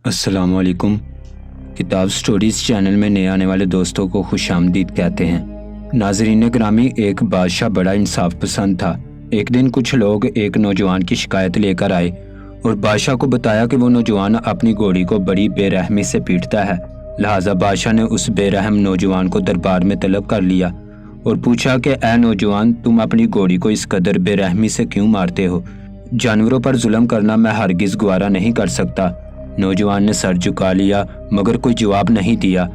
السلام علیکم۔ کتاب سٹوریز چینل میں نئے آنے والے دوستوں کو خوش آمدید کہتے ہیں۔ ناظرین گرامی، ایک بادشاہ بڑا انصاف پسند تھا۔ ایک دن کچھ لوگ ایک نوجوان کی شکایت لے کر آئے اور بادشاہ کو بتایا کہ وہ نوجوان اپنی گھوڑی کو بڑی بے رحمی سے پیٹتا ہے۔ لہٰذا بادشاہ نے اس بے رحم نوجوان کو دربار میں طلب کر لیا اور پوچھا کہ اے نوجوان، تم اپنی گھوڑی کو اس قدر بے رحمی سے کیوں مارتے ہو؟ جانوروں پر ظلم کرنا میں ہرگز گوارا نہیں کر سکتا۔ نوجوان نے سر جھکا لیا مگر کوئی جواب نہیں دیا۔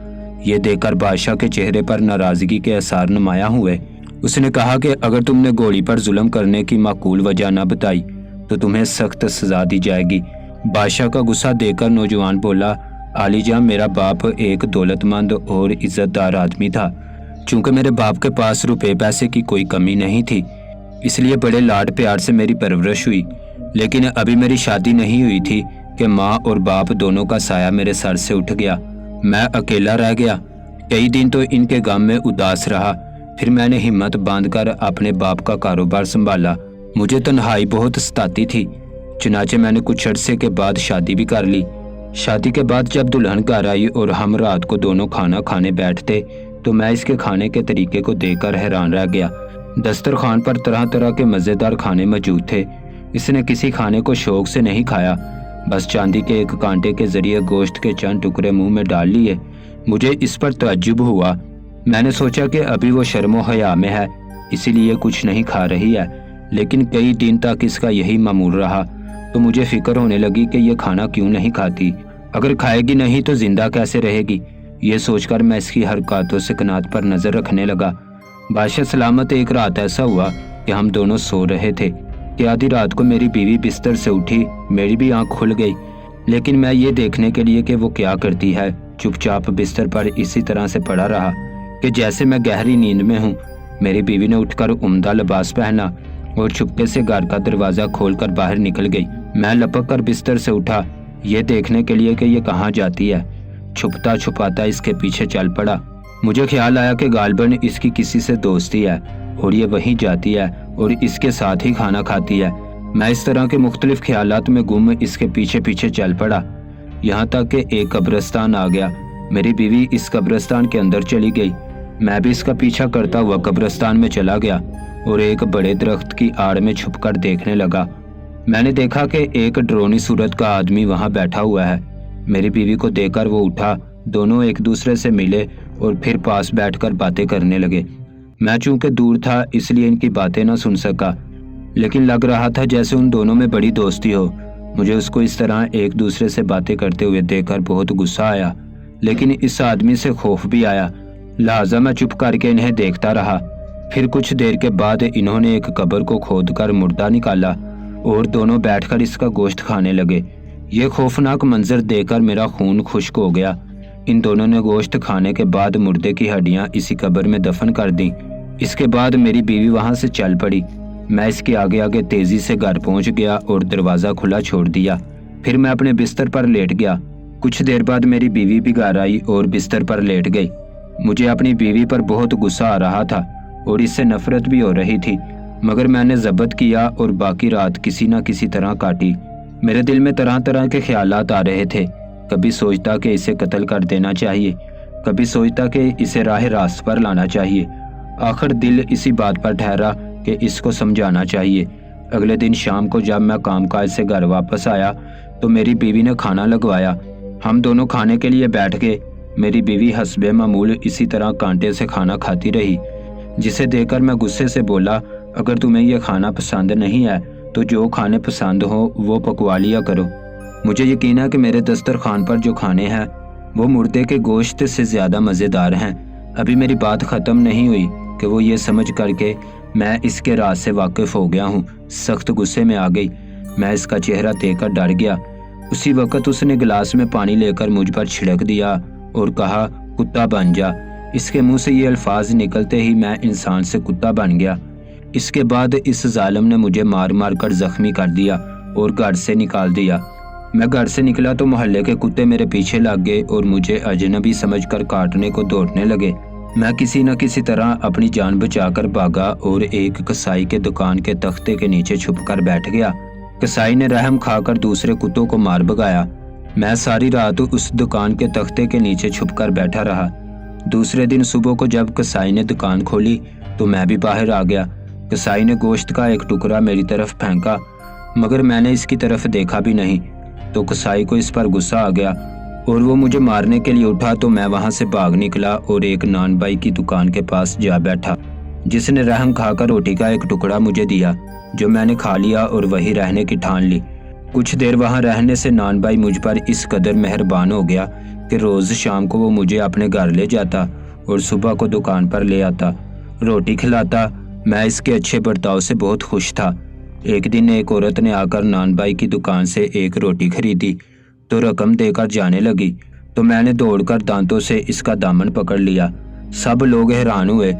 یہ دیکھ کر بادشاہ کے چہرے پر ناراضگی کے آثار نمایاں ہوئے۔ اس نے کہا کہ اگر تم نے گھوڑی پر ظلم کرنے کی معقول وجہ نہ بتائی تو تمہیں سخت سزا دی جائے گی۔ بادشاہ کا غصہ دیکھ کر نوجوان بولا، عالی جاں، میرا باپ ایک دولت مند اور عزت دار آدمی تھا۔ چونکہ میرے باپ کے پاس روپے پیسے کی کوئی کمی نہیں تھی، اس لیے بڑے لاڈ پیار سے میری پرورش ہوئی۔ لیکن ابھی میری شادی نہیں ہوئی تھی کہ ماں اور باپ دونوں کا سایہ میرے سر سے اٹھ گیا۔ میں اکیلا رہ گیا۔ کئی دن تو ان کے غم میں اداس رہا۔ پھر میں نے ہمت باندھ کر اپنے باپ کا کاروبار سنبھالا۔ مجھے تنہائی بہت ستاتی تھی، چنانچہ میں نے کچھ عرصے کے بعد شادی بھی کر لی۔ شادی کے بعد جب دلہن گھر آئی اور ہم رات کو دونوں کھانا کھانے بیٹھتے تو میں اس کے کھانے کے طریقے کو دیکھ کر حیران رہ گیا۔ دسترخوان پر طرح طرح کے مزیدار کھانے موجود تھے۔ اس نے کسی کھانے کو شوق سے نہیں کھایا، بس چاندی کے ایک کانٹے کے ذریعے گوشت کے چند ٹکڑے منہ میں ڈال لیے۔ مجھے اس پر تعجب ہوا۔ میں نے سوچا کہ ابھی وہ شرم و حیا میں ہے، اسی لیے کچھ نہیں کھا رہی ہے۔ لیکن کئی دن تک اس کا یہی معمول رہا تو مجھے فکر ہونے لگی کہ یہ کھانا کیوں نہیں کھاتی۔ اگر کھائے گی نہیں تو زندہ کیسے رہے گی؟ یہ سوچ کر میں اس کی حرکاتوں سے کنات پر نظر رکھنے لگا۔ بادشاہ سلامت ایک رات ایسا ہوا کہ ہم دونوں سو رہے تھے کہ آدھی رات کو میری بیوی بستر سے اٹھی۔ میری بھی آنکھ کھل گئی، لیکن میں یہ دیکھنے کے لیے کہ وہ کیا کرتی ہے چپ چاپ بستر پر اسی طرح سے پڑا رہا کہ جیسے میں گہری نیند میں ہوں۔ میری بیوی نے اٹھ کر عمدہ لباس پہنا اور چپکے سے گھر کا دروازہ کھول کر باہر نکل گئی۔ میں لپک کر بستر سے اٹھا یہ دیکھنے کے لیے کہ یہ کہاں جاتی ہے۔ چھپتا چھپاتا اس کے پیچھے چل پڑا۔ مجھے خیال آیا کہ غالباً اس کی کسی سے دوستی ہے اور یہ وہیں جاتی ہے اور اس کے ساتھ ہی کھانا کھاتی ہے۔ میں اس طرح کے مختلف خیالات میں گم اس کے پیچھے پیچھے چل پڑا، یہاں تک کہ ایک قبرستان آ گیا۔ میری بیوی اس قبرستان کے اندر چلی گئی۔ میں بھی اس کا پیچھا کرتا ہوا قبرستان میں چلا گیا اور ایک بڑے درخت کی آڑ میں چھپ کر دیکھنے لگا۔ میں نے دیکھا کہ ایک ڈرونی صورت کا آدمی وہاں بیٹھا ہوا ہے۔ میری بیوی کو دیکھ کر وہ اٹھا، دونوں ایک دوسرے سے ملے اور پھر پاس بیٹھ کر باتیں کرنے لگے۔ میں چونکہ دور تھا اس لیے ان کی باتیں نہ سن سکا، لیکن لگ رہا تھا جیسے ان دونوں میں بڑی دوستی ہو۔ مجھے اس کو اس طرح ایک دوسرے سے باتیں کرتے ہوئے دیکھ کر بہت غصہ آیا، لیکن اس آدمی سے خوف بھی آیا، لہٰذا میں چپ کر کے انہیں دیکھتا رہا۔ پھر کچھ دیر کے بعد انہوں نے ایک قبر کو کھود کر مردہ نکالا اور دونوں بیٹھ کر اس کا گوشت کھانے لگے۔ یہ خوفناک منظر دیکھ کر میرا خون خشک ہو گیا۔ ان دونوں نے گوشت کھانے کے بعد مردے کی ہڈیاں اسی قبر میں دفن کر دیں۔ اس کے بعد میری بیوی وہاں سے چل پڑی۔ میں اس کے آگے آگے تیزی سے گھر پہنچ گیا اور دروازہ کھلا چھوڑ دیا۔ پھر میں اپنے بستر پر لیٹ گیا۔ کچھ دیر بعد میری بیوی بھی گھر آئی اور بستر پر لیٹ گئی۔ مجھے اپنی بیوی پر بہت غصہ آ رہا تھا اور اس سے نفرت بھی ہو رہی تھی، مگر میں نے ضبط کیا اور باقی رات کسی نہ کسی طرح کاٹی۔ میرے دل میں طرح طرح کے خیالات آ رہے تھے۔ کبھی سوچتا کہ اسے قتل کر دینا چاہیے، کبھی سوچتا کہ اسے راہ راست پر لانا چاہیے۔ آخر دل اسی بات پر ٹھہرا کہ اس کو سمجھانا چاہیے۔ اگلے دن شام کو جب میں کام کاج سے گھر واپس آیا تو میری بیوی نے کھانا لگوایا۔ ہم دونوں کھانے کے لیے بیٹھ گئے۔ میری بیوی حسب معمول اسی طرح کانٹے سے کھانا کھاتی رہی، جسے دیکھ کر میں غصے سے بولا، اگر تمہیں یہ کھانا پسند نہیں ہے تو جو کھانے پسند ہو وہ پکوا لیا کرو۔ مجھے یقین ہے کہ میرے دسترخوان پر جو کھانے ہیں وہ مردے کے گوشت سے زیادہ مزیدار ہیں۔ ابھی میری بات ختم نہیں ہوئی کہ وہ یہ سمجھ کر کے میں اس کے راز سے واقف ہو گیا ہوں سخت غصے میں آ گئی۔ میں اس کا چہرہ دیکھ کر ڈر گیا۔ اسی وقت اس نے گلاس میں پانی لے کر مجھ پر چھڑک دیا اور کہا، کتا بن جا۔ اس کے منہ سے یہ الفاظ نکلتے ہی میں انسان سے کتا بن گیا۔ اس کے بعد اس ظالم نے مجھے مار مار کر زخمی کر دیا اور گھر سے نکال دیا۔ میں گھر سے نکلا تو محلے کے کتے میرے پیچھے لگ گئے اور مجھے اجنبی سمجھ کر کاٹنے کو دوڑنے لگے۔ میں کسی نہ کسی طرح اپنی جان بچا کر بھاگا اور ایک کسائی کے دکان کے تختے کے نیچے چھپ کر بیٹھ گیا۔ کسائی نے رحم کھا کر دوسرے کتوں کو مار بھگایا۔ میں ساری رات اس دکان کے تختے کے نیچے چھپ کر بیٹھا رہا۔ دوسرے دن صبح کو جب کسائی نے دکان کھولی تو میں بھی باہر آ گیا۔ کسائی نے گوشت کا ایک ٹکڑا میری طرف پھینکا، مگر میں نے اس کی طرف دیکھا بھی نہیں، تو کسائی کو اس پر غصہ آ گیا اور وہ مجھے مارنے کے لیے اٹھا تو میں وہاں سے بھاگ نکلا اور ایک نان بائی کی دکان کے پاس جا بیٹھا، جس نے رحم کھا کر روٹی کا ایک ٹکڑا مجھے دیا، جو میں نے کھا لیا اور وہی رہنے کی ٹھان لی۔ کچھ دیر وہاں رہنے سے نان بائی مجھ پر اس قدر مہربان ہو گیا کہ روز شام کو وہ مجھے اپنے گھر لے جاتا اور صبح کو دکان پر لے آتا، روٹی کھلاتا۔ میں اس کے اچھے برتاؤ سے بہت خوش تھا۔ ایک دن ایک عورت نے آ کر نان بائی کی دکان سے ایک روٹی خریدی تو رقم دے کر جانے لگی، تو میں نے دوڑ کر دانتوں سے اس کا دامن پکڑ لیا۔ سب لوگ حیران ہوئے۔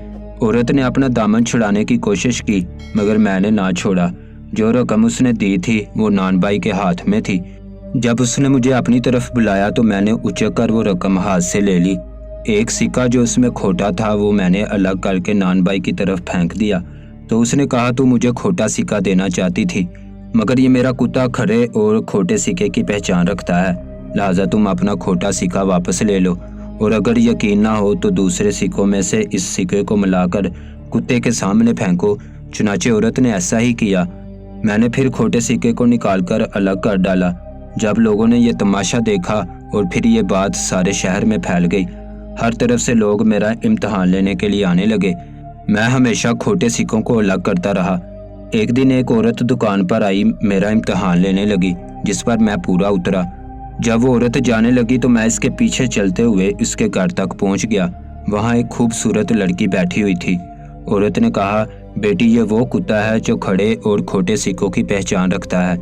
عورت نے اپنا دامن چھڑانے کی کوشش کی، مگر میں نے نہ چھوڑا۔ جو رقم اس نے دی تھی وہ نان بائی کے ہاتھ میں تھی۔ جب اس نے مجھے اپنی طرف بلایا تو میں نے اچک کر وہ رقم ہاتھ سے لے لی۔ ایک سکہ جو اس میں کھوٹا تھا وہ میں نے الگ کر کے نان بائی کی طرف پھینک دیا، تو اس نے کہا تو مجھے کھوٹا سکہ دینا چاہتی تھی، مگر یہ میرا کتا کھڑے اور کھوٹے سکے کی پہچان رکھتا ہے، لہٰذا تم اپنا کھوٹا سکہ واپس لے لو، اور اگر یقین نہ ہو تو دوسرے سکوں میں سے اس سکے کو ملا کر کتے کے سامنے پھینکو۔ چنانچہ عورت نے ایسا ہی کیا۔ میں نے پھر کھوٹے سکے کو نکال کر الگ کر ڈالا۔ جب لوگوں نے یہ تماشا دیکھا اور پھر یہ بات سارے شہر میں پھیل گئی، ہر طرف سے لوگ میرا امتحان لینے کے لیے آنے لگے۔ میں ہمیشہ کھوٹے سکوں کو الگ کرتا رہا۔ ایک دن ایک عورت دکان پر آئی، میرا امتحان لینے لگی، جس پر میں پورا اترا۔ جب وہ عورت جانے لگی تو میں اس کے پیچھے چلتے ہوئے اس کے گھر تک پہنچ گیا۔ وہاں ایک خوبصورت لڑکی بیٹھی ہوئی تھی۔ عورت نے کہا، بیٹی یہ وہ کتا ہے جو کھڑے اور کھوٹے سکوں کی پہچان رکھتا ہے۔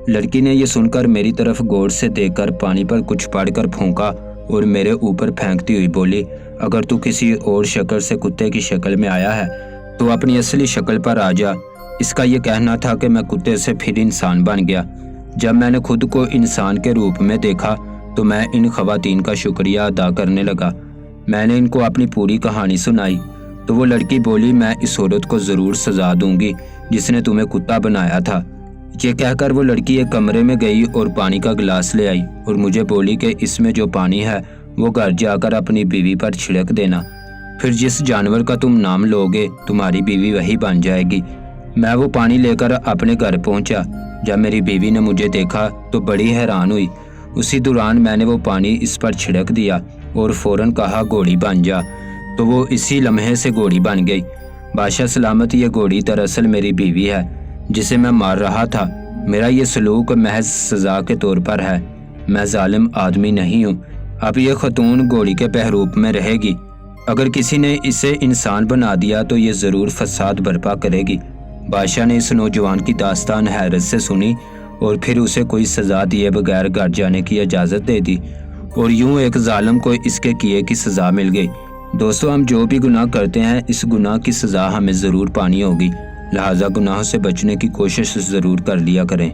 لڑکی نے یہ سن کر میری طرف غور سے دیکھ کر پانی پر کچھ پڑھ کر پھونکا اور میرے اوپر پھینکتی ہوئی بولی، اگر تو کسی اور شکل سے کتے کی شکل میں آیا ہے تو اپنی اصلی شکل پر آ جا۔ اس کا یہ کہنا تھا کہ میں کتے سے پھر انسان بن گیا۔ جب میں نے خود کو انسان کے روپ میں دیکھا تو میں ان خواتین کا شکریہ ادا کرنے لگا۔ میں نے ان کو اپنی پوری کہانی سنائی تو وہ لڑکی بولی، میں اس عورت کو ضرور سزا دوں گی جس نے تمہیں کتا بنایا تھا۔ یہ کہہ کر وہ لڑکی ایک کمرے میں گئی اور پانی کا گلاس لے آئی اور مجھے بولی کہ اس میں جو پانی ہے وہ گھر جا کر اپنی بیوی پر چھڑک دینا، پھر جس جانور کا تم نام لوگے تمہاری بیوی وہی بن جائے گی۔ میں وہ پانی لے کر اپنے گھر پہنچا۔ جب میری بیوی نے مجھے دیکھا تو بڑی حیران ہوئی۔ اسی دوران میں نے وہ پانی اس پر چھڑک دیا اور فوراً کہا، گھوڑی بن جا، تو وہ اسی لمحے سے گھوڑی بن گئی۔ بادشاہ سلامت، یہ گھوڑی دراصل میری بیوی ہے جسے میں مار رہا تھا۔ میرا یہ سلوک محض سزا کے طور پر ہے، میں ظالم آدمی نہیں ہوں۔ اب یہ خاتون گھوڑی کے بحروپ میں رہے گی۔ اگر کسی نے اسے انسان بنا دیا تو یہ ضرور فساد برپا کرے گی۔ بادشاہ نے اس نوجوان کی داستان حیرت سے سنی اور پھر اسے کوئی سزا دیے بغیر گھر جانے کی اجازت دے دی، اور یوں ایک ظالم کو اس کے کیے کی سزا مل گئی۔ دوستو، ہم جو بھی گناہ کرتے ہیں اس گناہ کی سزا ہمیں ضرور پانی ہوگی، لہٰذا گناہوں سے بچنے کی کوشش ضرور کر لیا کریں۔